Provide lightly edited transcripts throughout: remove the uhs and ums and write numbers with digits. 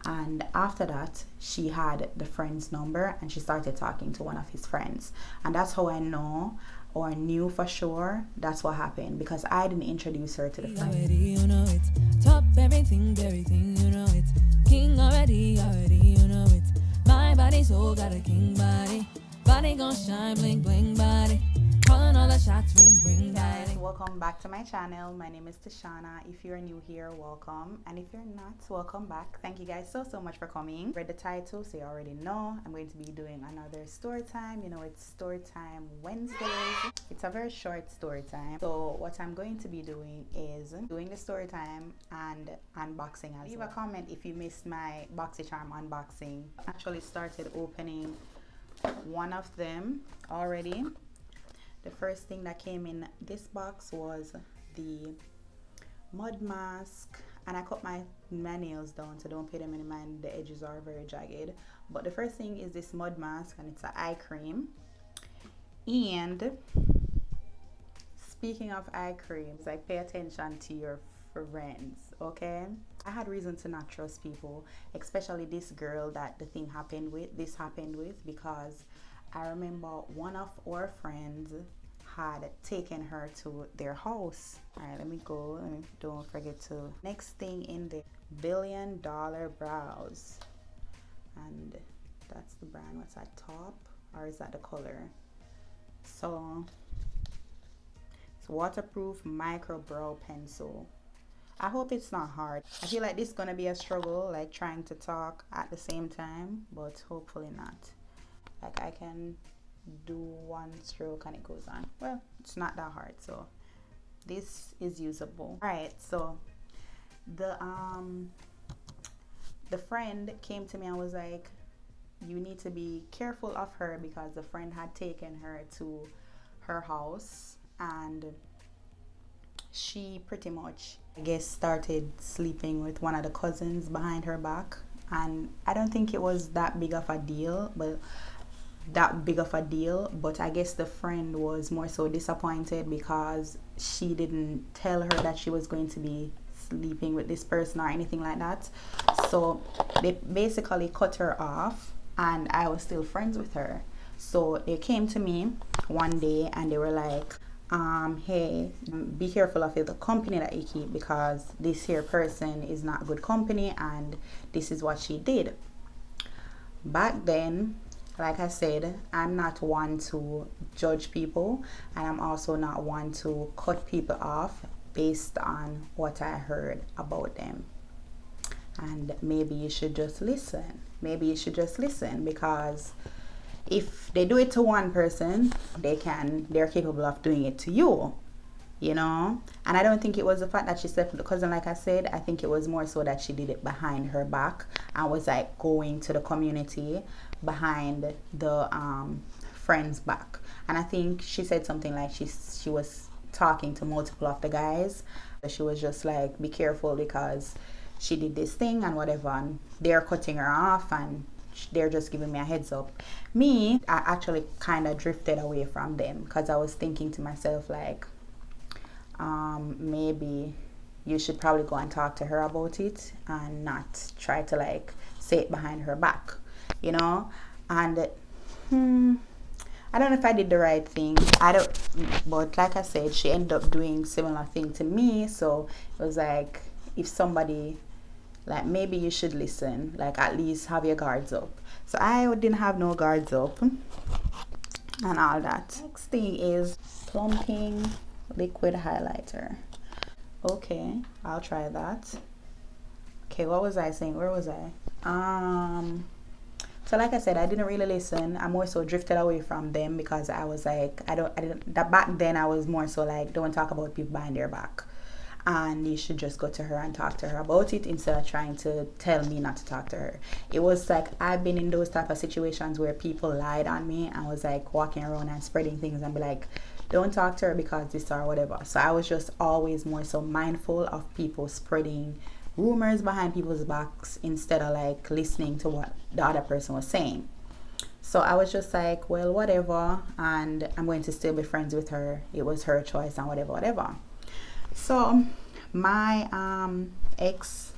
And after that, she had the friend's number and she started talking to one of his friends. And that's how I know or knew for sure that's what happened, because I didn't introduce her to the friend. Already, you know it. Top everything, you know it. King already, you know it. My body soul got a king body. Body gon' shine, bling bling body. Calling all the shots, ring Guys, body. welcome back to my channel. My name is Tashana. If you're new here, welcome, and if you're not, welcome back. Thank you guys so much for coming. Read the title, so you already know I'm going to be doing another story time. You know, it's story time Wednesdays. It's a very short story time, so what I'm going to be doing is doing the story time and unboxing as well. Leave a comment if you missed my Boxy charm unboxing. Actually started opening one of them already. The first thing that came in this box was the mud mask, and I cut my nails down, so don't pay them any mind, the edges are very jagged. But the first thing is this mud mask, and it's an eye cream. And speaking of eye creams, like, pay attention to your friends, okay? I had reason to not trust people, especially this girl that the thing happened with, because I remember one of our friends had taken her to their house. All right, let me go. Don't forget to. Next thing in the $1 billion brows, and that's the brand. What's that, top, or is that the color? So it's waterproof micro brow pencil. I hope it's not hard. I feel like this is gonna be a struggle, like trying to talk at the same time, but hopefully not. Like, I can do one stroke and it goes on. Well, it's not that hard, so this is usable. All right, so the friend came to me and was like, you need to be careful of her, because the friend had taken her to her house and she pretty much, I guess, started sleeping with one of the cousins behind her back. And I don't think it was that big of a deal, but I guess the friend was more so disappointed because she didn't tell her that she was going to be sleeping with this person or anything like that. So they basically cut her off, and I was still friends with her. So they came to me one day and they were like, hey, be careful of the company that you keep, because this here person is not good company, and this is what she did. Back then, like I said, I'm not one to judge people, and I'm also not one to cut people off based on what I heard about them. And maybe you should just listen. Because if they do it to one person, they're capable of doing it to you, you know. And I don't think it was the fact that she slept with the cousin, like I said. I think it was more so that she did it behind her back and was like going to the community behind the friend's back. And I think she said something like she was talking to multiple of the guys. She was just like, be careful, because she did this thing and whatever, and they're cutting her off and they're just giving me a heads up. I actually kind of drifted away from them, because I was thinking to myself, like, maybe you should probably go and talk to her about it and not try to like say it behind her back, you know. And I don't know if I did the right thing. But like I said, she ended up doing similar thing to me. So it was like, if somebody, like, maybe you should listen, like, at least have your guards up. So I didn't have no guards up and all that. Next thing is plumping liquid highlighter. Okay, I'll try that. Okay, what was I saying? Where was I? So like I said, I didn't really listen. I more so drifted away from them, because I was like, back then I was more so like, don't talk about people behind their back, and you should just go to her and talk to her about it instead of trying to tell me not to talk to her. It was like, I've been in those type of situations where people lied on me and was like walking around and spreading things and be like, don't talk to her because this or whatever. So I was just always more so mindful of people spreading rumors behind people's backs instead of like listening to what the other person was saying. So I was just like, well, whatever, and I'm going to still be friends with her. It was her choice and whatever. So my ex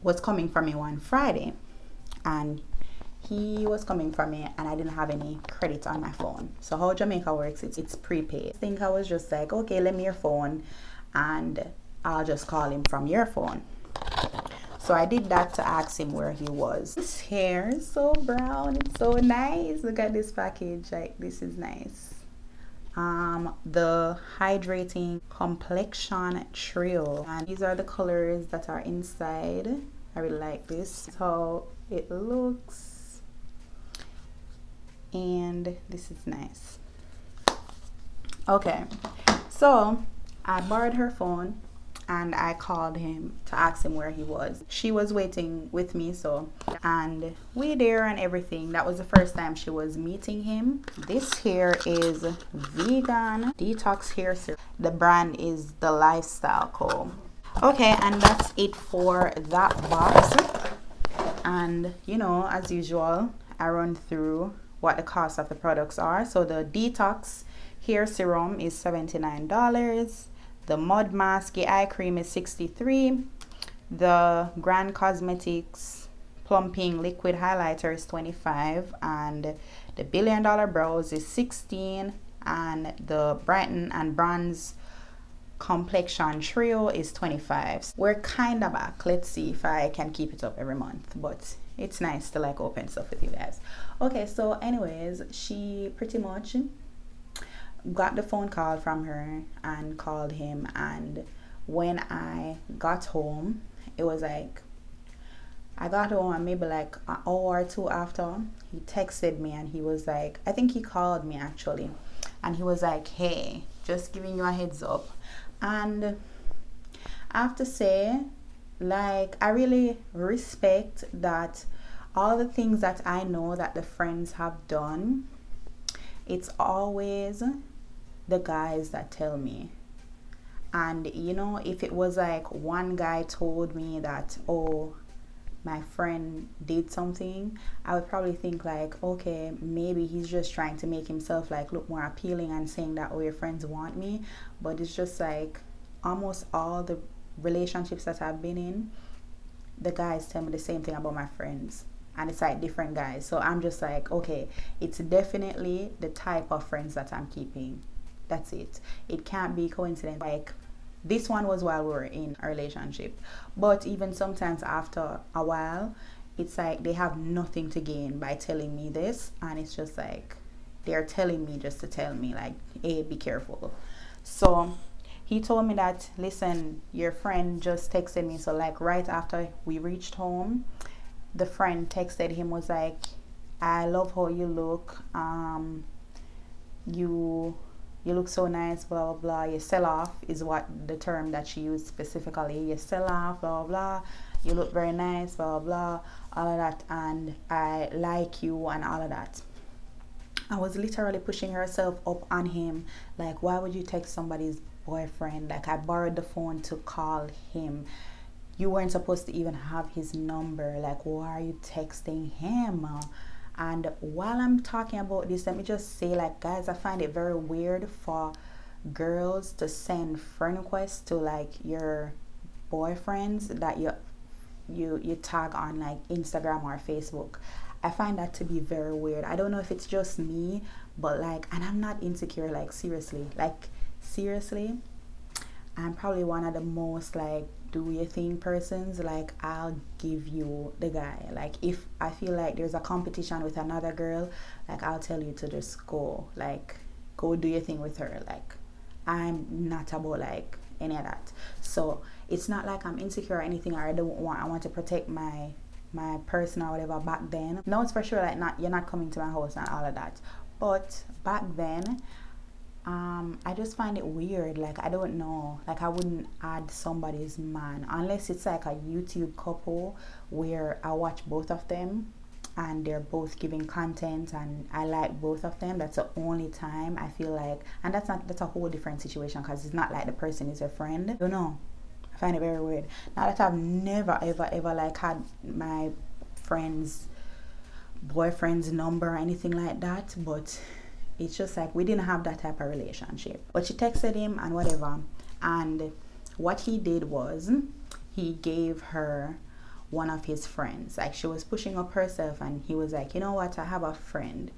was coming for me one Friday, and he was coming for me, and I didn't have any credit on my phone. So how Jamaica works, it's prepaid. I think I was just like, okay, let me your phone and I'll just call him from your phone. So I did that to ask him where he was. His hair is so brown, it's so nice. Look at this package, like this is nice. The hydrating complexion trio, and these are the colors that are inside. I really like this. That's how it looks, and this is nice. Okay, so I borrowed her phone and I called him to ask him where he was. She was waiting with me, and we there and everything. That was the first time she was meeting him. This here is vegan detox hair serum. The brand is the Lifestyle Co. Okay, and that's it for that box. And you know, as usual, I run through what the cost of the products are. So the detox hair serum is $79. The mud mask eye cream is $63. The Grand Cosmetics plumping liquid highlighter is $25, and the Billion Dollar Brows is $16, and the Brighten and Bronze complexion trio is $25. We're kind of back. Let's see if I can keep it up every month, but it's nice to like open stuff with you guys. Okay, so anyways, she pretty much got the phone call from her and called him, and when I got home, it was like I got home and maybe like an hour or two after, he texted me and he was like, I think he called me actually, and he was like, hey, just giving you a heads up. And I have to say, like, I really respect that all the things that I know that the friends have done, it's always the guys that tell me. And you know, if it was like one guy told me that, oh, my friend did something, I would probably think like, okay, maybe he's just trying to make himself like look more appealing and saying that, oh, your friends want me. But it's just like almost all the relationships that I've been in, the guys tell me the same thing about my friends, and it's like different guys. So I'm just like, okay, it's definitely the type of friends that I'm keeping. That's it. It can't be coincidence. Like this one was while we were in a relationship, but even sometimes after a while, it's like they have nothing to gain by telling me this, and it's just like they're telling me just to tell me like, hey, be careful. So he told me that, listen, your friend just texted me. So like right after we reached home, the friend texted him, was like, I love how you look, you look so nice, blah blah blah. You sell off is what the term that she used specifically. You sell off, blah blah blah. You look very nice, blah blah blah, all of that, and I like you and all of that. I was literally pushing herself up on him, like, why would you text somebody's boyfriend? Like, I borrowed the phone to call him. You weren't supposed to even have his number. Like, why are you texting him? And while I'm talking about this, let me just say, like, guys, I find it very weird for girls to send friend requests to like your boyfriends that you tag on like Instagram or Facebook. I find that to be very weird. I don't know if it's just me, but like, and I'm not insecure, like seriously, I'm probably one of the most like do your thing persons. Like, I'll give you the guy. Like, if I feel like there's a competition with another girl, like, I'll tell you to just go, like, go do your thing with her. Like, I'm not about like any of that. So it's not like I'm insecure or anything, or I want to protect my person or whatever. Back then, no, it's for sure like, not, you're not coming to my house and all of that. But back then, I just find it weird. Like, I don't know, like, I wouldn't add somebody's man unless it's like a YouTube couple where I watch both of them and they're both giving content and I like both of them. That's the only time I feel like, and that's a whole different situation, because it's not like the person is a friend. I don't know, I find it very weird. Now that I've never ever like had my friend's boyfriend's number or anything like that, but it's just like we didn't have that type of relationship. But she texted him and whatever, and what he did was he gave her one of his friends. Like she was pushing up herself, and he was like, you know what, I have a friend,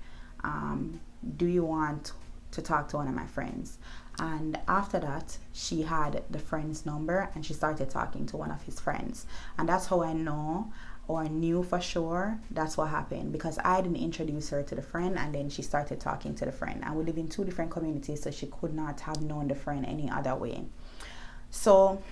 do you want to talk to one of my friends? And after that, she had the friend's number and she started talking to one of his friends. And that's how I know or knew for sure that's what happened, because I didn't introduce her to the friend, and then she started talking to the friend, and we live in two different communities, so she could not have known the friend any other way. So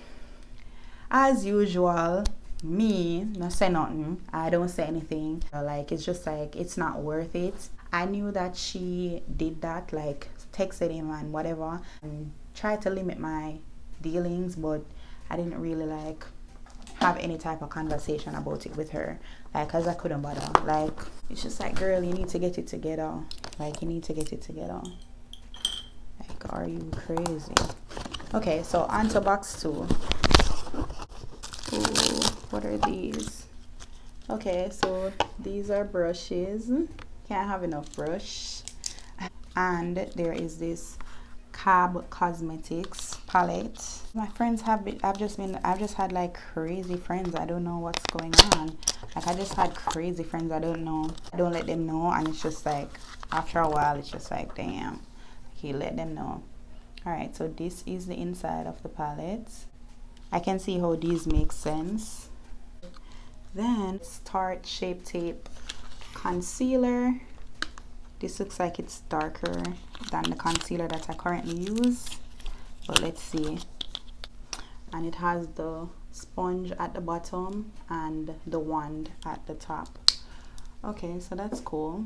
as usual, me not say nothing, I don't say anything. Like it's just like it's not worth it. I knew that she did that, like texted him and whatever, and tried to limit my dealings, but I didn't really like have any type of conversation about it with her, like, cause I couldn't bother. Like it's just like, girl, you need to get it together. Like you need to get it together. Like, are you crazy? Okay, so on to box 2. Ooh, what are these? Okay, so these are brushes. Can't have enough brush. And there is this Cab Cosmetics palette. My friends have been, I've just had like crazy friends. I don't know what's going on. Like I just had crazy friends. I don't know. I don't let them know, and it's just like after a while it's just like, damn, okay, let them know. All right, so this is the inside of the palette. I can see how these make sense. Then Tarte Shape Tape concealer. This looks like it's darker than the concealer that I currently use, but let's see. And it has the sponge at the bottom and the wand at the top. Okay, so that's cool.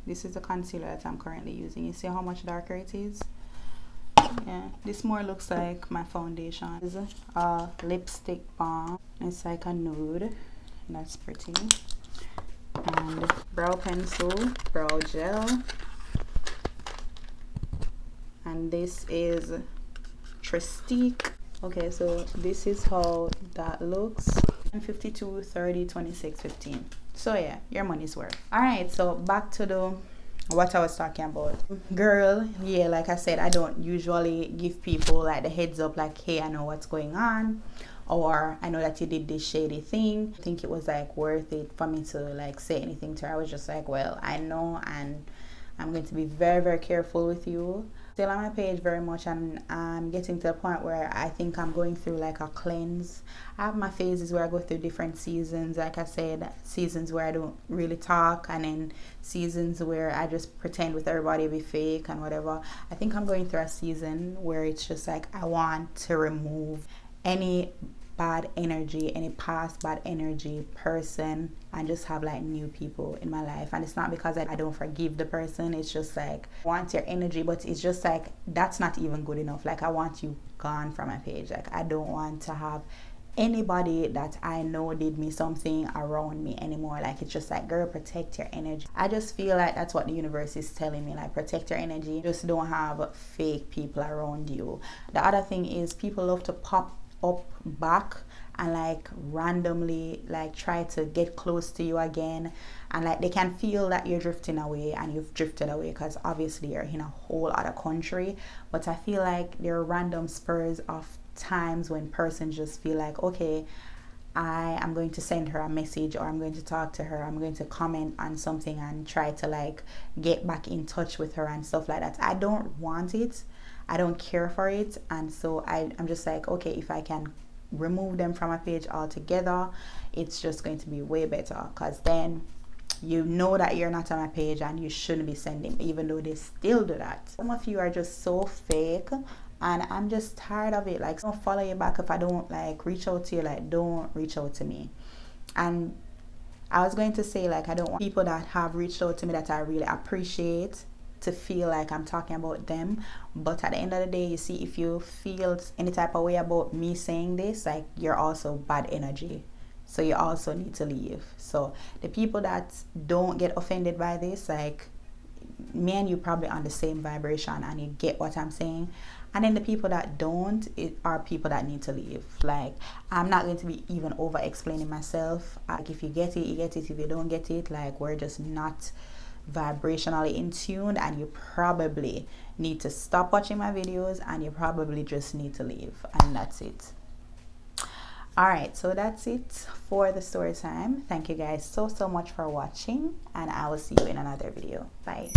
This is the concealer that I'm currently using. You see how much darker it is? Yeah, this more looks like my foundation. This is a lipstick balm. It's like a nude. That's pretty. And brow pencil, brow gel, and this is Tristique. Okay, so this is how that looks. 52, 30, 26, 15. So yeah, your money's worth. All right, so back to the what I was talking about. Girl, yeah, like I said, I don't usually give people like the heads up, like, hey, I know what's going on, or I know that you did this shady thing. I think it was like worth it for me to like say anything to her. I was just like, well, I know, and I'm going to be very, very careful with you. Still on my page very much, and I'm getting to a point where I think I'm going through like a cleanse. I have my phases where I go through different seasons. Like I said, seasons where I don't really talk, and then seasons where I just pretend with everybody to be fake and whatever. I think I'm going through a season where it's just like I want to remove any bad energy, any past bad energy person, and just have like new people in my life. And it's not because I don't forgive the person, it's just like I want your energy, but it's just like that's not even good enough. Like I want you gone from my page. Like I don't want to have anybody that I know did me something around me anymore. Like it's just like, girl, protect your energy. I just feel like that's what the universe is telling me, like protect your energy. Just don't have fake people around you. The other thing is people love to pop up back and like randomly like try to get close to you again, and like they can feel that you're drifting away, and you've drifted away because obviously you're in a whole other country. But I feel like there are random spurs of times when persons just feel like, okay, I am going to send her a message, or I'm going to talk to her, I'm going to comment on something and try to like get back in touch with her and stuff like that. I don't want it, I don't care for it, and so I'm just like, okay, if I can remove them from my page altogether, it's just going to be way better, because then you know that you're not on my page and you shouldn't be sending, even though they still do that. Some of you are just so fake, and I'm just tired of it. Like, I don't follow you back if I don't like reach out to you. Like, don't reach out to me. And I was going to say, like, I don't want people that have reached out to me that I really appreciate to feel like I'm talking about them. But at the end of the day, you see, if you feel any type of way about me saying this, like, you're also bad energy, so you also need to leave. So the people that don't get offended by this, like, me and you probably on the same vibration and you get what I'm saying. And then the people that don't, it are people that need to leave. Like, I'm not going to be even over explaining myself. Like, if you get it, you get it. If you don't get it, like, we're just not vibrationally in tune, and you probably need to stop watching my videos, and you probably just need to leave, and that's it. All right, so that's it for the story time. Thank you guys so much for watching, and I will see you in another video. Bye.